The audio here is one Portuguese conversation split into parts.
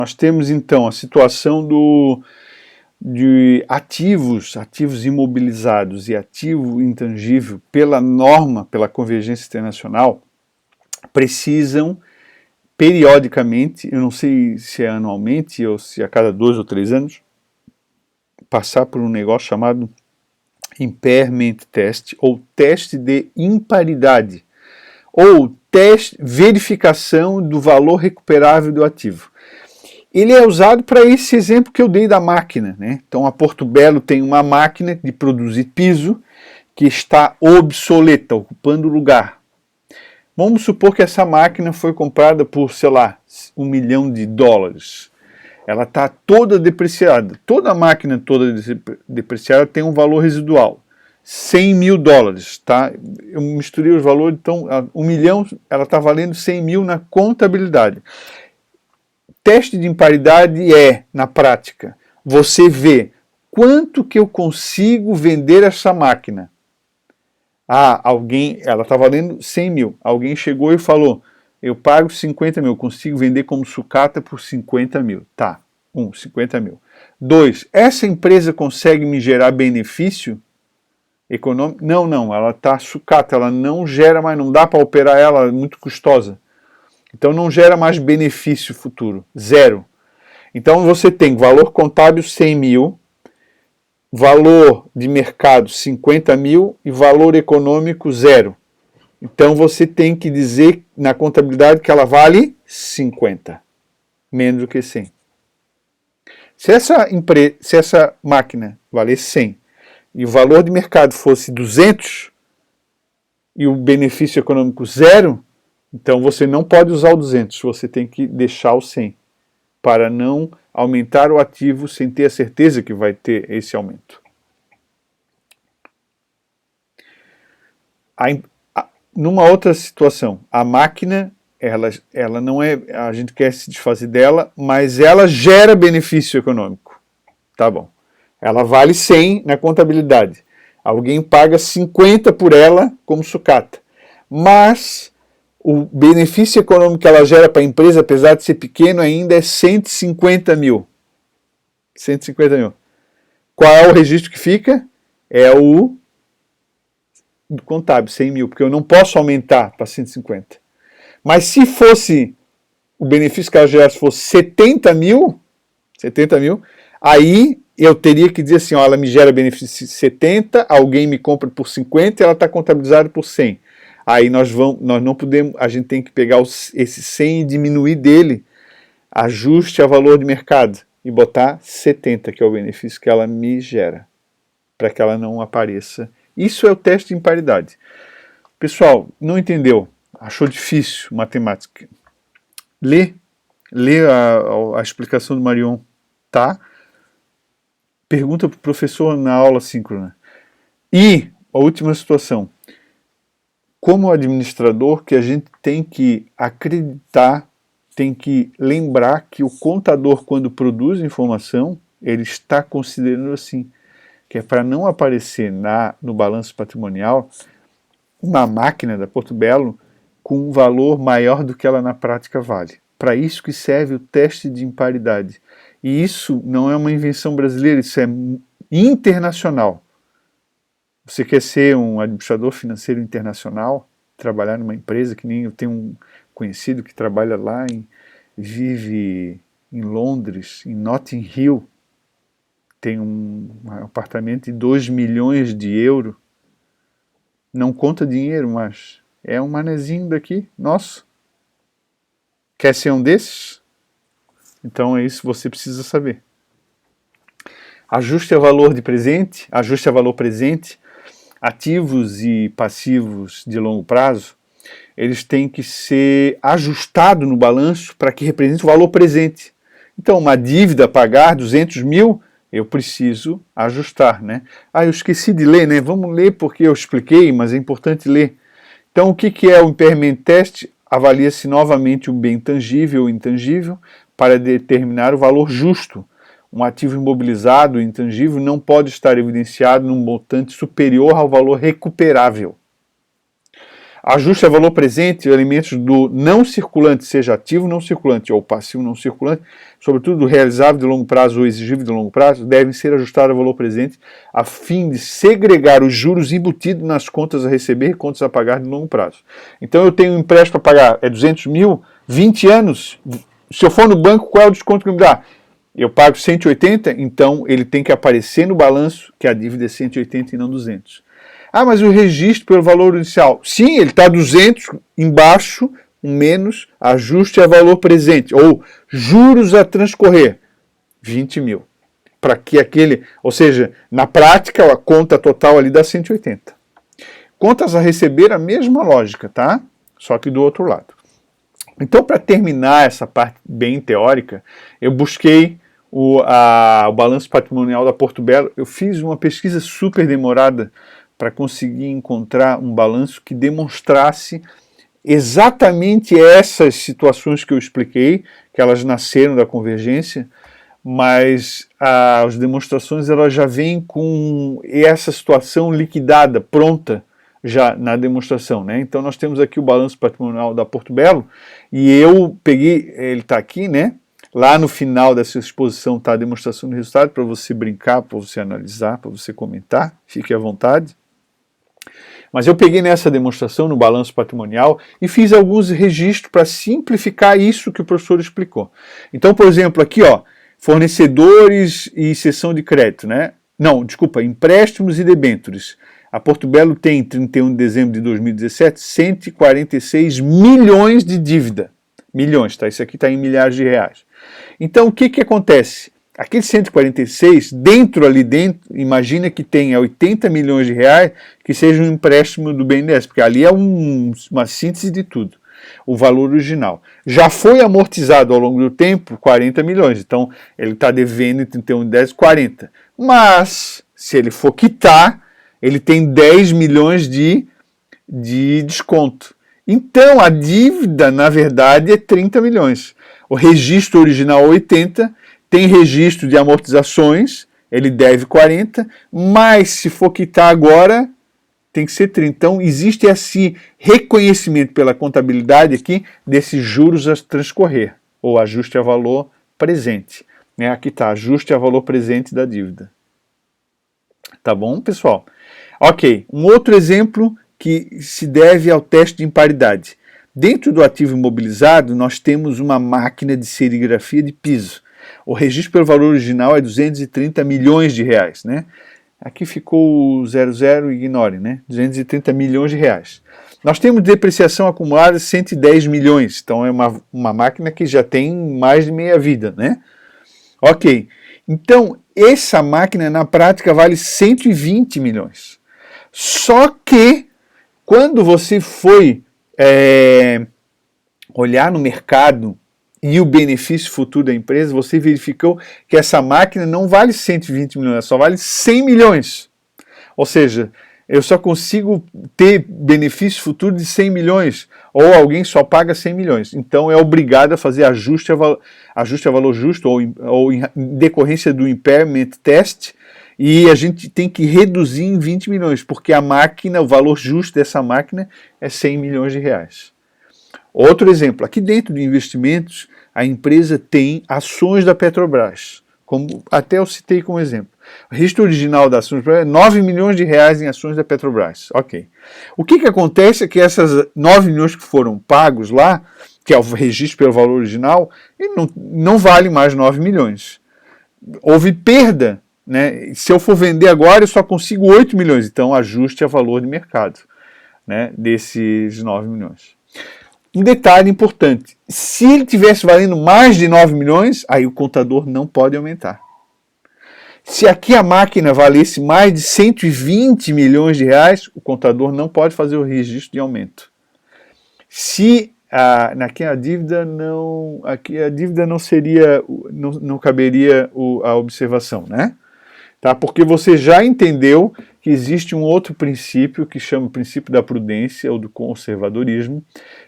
Nós temos então a situação de ativos imobilizados e ativo intangível pela norma, pela convergência internacional, precisam periodicamente, eu não sei se é anualmente ou se a cada 2 ou 3 anos, passar por um negócio chamado impairment test, ou teste de imparidade, ou teste, verificação do valor recuperável do ativo. Ele é usado para esse exemplo que eu dei da máquina, né? Então a Porto Belo tem uma máquina de produzir piso que está obsoleta, ocupando lugar. Vamos supor que essa máquina foi comprada por, sei lá, $1 milhão. Ela está toda depreciada. Toda máquina toda depreciada tem um valor residual. $100 mil, tá? Eu misturei os valores, então 1 milhão, ela está valendo 100 mil na contabilidade. Teste de imparidade é, na prática, você vê quanto que eu consigo vender essa máquina. Ela está valendo 100 mil. Alguém chegou e falou, eu pago 50 mil, consigo vender como sucata por 50 mil. Tá, 50 mil. 2, essa empresa consegue me gerar benefício econômico? Não, ela está sucata, ela não gera mais, não dá para operar ela, é muito custosa. Então não gera mais benefício futuro, 0. Então você tem valor contábil 100 mil, valor de mercado 50 mil e valor econômico 0. Então você tem que dizer na contabilidade que ela vale 50, menos do que 100. Se essa máquina valer 100 e o valor de mercado fosse 200 e o benefício econômico 0, então você não pode usar o 200, você tem que deixar o 100 para não aumentar o ativo sem ter a certeza que vai ter esse aumento. Numa outra situação, a máquina, ela não é, a gente quer se desfazer dela, mas ela gera benefício econômico. Tá bom. Ela vale 100 na contabilidade. Alguém paga 50 por ela como sucata. Mas o benefício econômico que ela gera para a empresa, apesar de ser pequeno ainda, é 150 mil. 150 mil. Qual é o registro que fica? É o contábil, 100 mil, porque eu não posso aumentar para 150. Mas se fosse, o benefício que ela gerasse fosse 70 mil, aí eu teria que dizer assim, ó, ela me gera benefício de 70, alguém me compra por 50 e ela está contabilizada por 100. Aí nós não podemos, a gente tem que pegar esse 100 e diminuir dele, ajuste a valor de mercado e botar 70, que é o benefício que ela me gera, para que ela não apareça. Isso é o teste de imparidade. Pessoal, não entendeu? Achou difícil matemática? Lê a explicação do Marion, tá? Pergunta para o professor na aula síncrona. E a última situação. Como administrador, que a gente tem que acreditar, tem que lembrar que o contador, quando produz informação, ele está considerando assim, que é para não aparecer no balanço patrimonial uma máquina da Porto Belo com um valor maior do que ela na prática vale. Para isso que serve o teste de imparidade. E isso não é uma invenção brasileira, isso é internacional. Você quer ser um administrador financeiro internacional, trabalhar numa empresa, que nem eu tenho um conhecido que trabalha lá, vive em Londres, em Notting Hill, tem um apartamento de 2 milhões de euros, não conta dinheiro, mas é um manezinho daqui, nosso. Quer ser um desses? Então é isso que você precisa saber. Ajuste a valor de presente, ajuste a valor presente, ativos e passivos de longo prazo, eles têm que ser ajustados no balanço para que represente o valor presente. Então, uma dívida a pagar, 200 mil, eu preciso ajustar, né? Eu esqueci de ler, né? Vamos ler porque eu expliquei, mas é importante ler. Então, o que é o impairment test? Avalia-se novamente o bem tangível ou intangível para determinar o valor justo. Um ativo imobilizado, intangível, não pode estar evidenciado num montante superior ao valor recuperável. Ajuste a valor presente, elementos do não circulante, seja ativo não circulante ou passivo não circulante, sobretudo do realizável de longo prazo ou exigível de longo prazo, devem ser ajustados a valor presente a fim de segregar os juros embutidos nas contas a receber e contas a pagar de longo prazo. Então eu tenho um empréstimo para pagar, é 200 mil, 20 anos, se eu for no banco, qual é o desconto que me dá? Eu pago 180, então ele tem que aparecer no balanço que a dívida é 180 e não 200. Ah, mas o registro pelo valor inicial. Sim, ele está 200 embaixo, menos ajuste a valor presente, ou juros a transcorrer, 20 mil. Para que aquele, ou seja, na prática, a conta total ali dá 180. Contas a receber, a mesma lógica, tá? Só que do outro lado. Então, para terminar essa parte bem teórica, eu busquei o balanço patrimonial da Porto Belo. Eu fiz uma pesquisa super demorada para conseguir encontrar um balanço que demonstrasse exatamente essas situações que eu expliquei, que elas nasceram da convergência, mas as demonstrações elas já vêm com essa situação liquidada, pronta, já na demonstração, né? Então nós temos aqui o balanço patrimonial da Porto Belo, e eu peguei, ele está aqui, né? Lá no final dessa exposição está a demonstração do resultado, para você brincar, para você analisar, para você comentar, fique à vontade. Mas eu peguei nessa demonstração, no balanço patrimonial, e fiz alguns registros para simplificar isso que o professor explicou. Então, por exemplo, aqui, ó, fornecedores e cessão de crédito, né? Não, desculpa, empréstimos e debêntures. A Porto Belo tem, 31 de dezembro de 2017, 146 milhões de dívida. Milhões, tá? Isso aqui está em milhares de reais. Então, o que que acontece? Aquele 146, ali dentro, imagina que tenha 80 milhões de reais que seja um empréstimo do BNDES, porque ali é uma síntese de tudo, o valor original. Já foi amortizado ao longo do tempo 40 milhões, então ele está devendo em 31 de 10, 40. Mas, se ele for quitar, ele tem 10 milhões de desconto. Então, a dívida, na verdade, é 30 milhões. O registro original é 80, tem registro de amortizações, ele deve 40, mas se for quitar agora, tem que ser 30. Então, existe esse reconhecimento pela contabilidade aqui desses juros a transcorrer, ou ajuste a valor presente. Né? Aqui está, ajuste a valor presente da dívida. Tá bom, pessoal? Ok, um outro exemplo que se deve ao teste de imparidade. Dentro do ativo imobilizado, nós temos uma máquina de serigrafia de piso. O registro pelo valor original é 230 milhões de reais, né? Aqui ficou 00, ignore, né? 230 milhões de reais. Nós temos depreciação acumulada de 110 milhões, então é uma máquina que já tem mais de meia vida, né? Ok, então essa máquina na prática vale 120 milhões. Só que quando você foi olhar no mercado e o benefício futuro da empresa, você verificou que essa máquina não vale 120 milhões, só vale 100 milhões. Ou seja, eu só consigo ter benefício futuro de 100 milhões, ou alguém só paga 100 milhões. Então é obrigado a fazer ajuste a valor justo, ou em decorrência do impairment test, e a gente tem que reduzir em 20 milhões, porque a máquina, o valor justo dessa máquina é 100 milhões de reais. Outro exemplo, aqui dentro de investimentos, a empresa tem ações da Petrobras, como até eu citei como exemplo. O registro original das ações é 9 milhões de reais em ações da Petrobras. Ok. O que acontece é que essas 9 milhões que foram pagos lá, que é o registro pelo valor original, ele não vale mais 9 milhões. Houve perda, né? Se eu for vender agora, eu só consigo 8 milhões. Então, ajuste a valor de mercado, né, desses 9 milhões. Um detalhe importante, se ele tivesse valendo mais de 9 milhões, aí o contador não pode aumentar. Se aqui a máquina valesse mais de 120 milhões de reais, o contador não pode fazer o registro de aumento. Se aqui a dívida não seria, não caberia a observação, né? Tá? Porque você já entendeu que existe um outro princípio que chama o princípio da prudência ou do conservadorismo,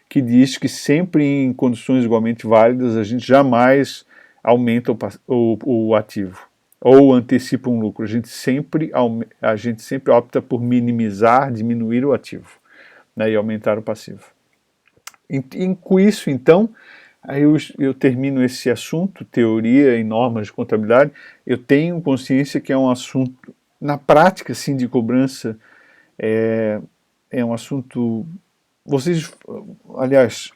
que diz que sempre em condições igualmente válidas a gente jamais aumenta o ativo ou antecipa um lucro. A gente sempre opta por minimizar, diminuir o ativo. né, e aumentar o passivo. E com isso, então, aí eu termino esse assunto, teoria e normas de contabilidade. Eu tenho consciência que é um assunto, na prática, sim, de cobrança, é um assunto... Vocês, aliás,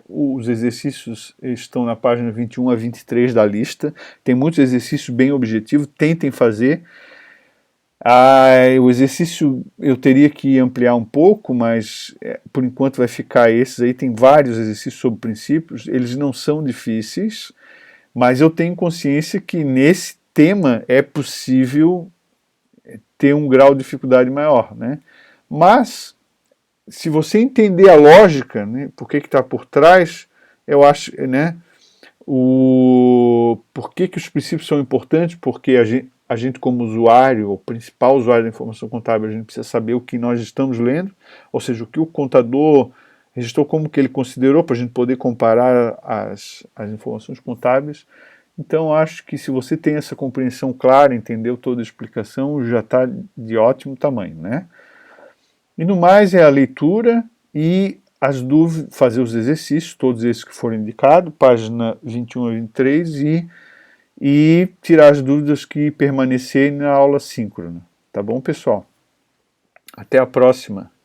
os exercícios estão na página 21 a 23 da lista, tem muitos exercícios bem objetivos, tentem fazer. O exercício eu teria que ampliar um pouco, mas por enquanto vai ficar esses aí. Tem vários exercícios sobre princípios, eles não são difíceis, mas eu tenho consciência que nesse tema é possível ter um grau de dificuldade maior, né? Mas se você entender a lógica, né, por que está por trás, eu acho, né, por que os princípios são importantes, porque a gente como usuário, o principal usuário da informação contábil, a gente precisa saber o que nós estamos lendo, ou seja, o que o contador registrou, como que ele considerou, para a gente poder comparar as informações contábeis. Então acho que se você tem essa compreensão clara, entendeu toda a explicação, já está de ótimo tamanho, né? E no mais é a leitura e as dúvidas, fazer os exercícios, todos esses que foram indicados, página 21 a 23, e tirar as dúvidas que permanecerem na aula síncrona. Tá bom, pessoal? Até a próxima!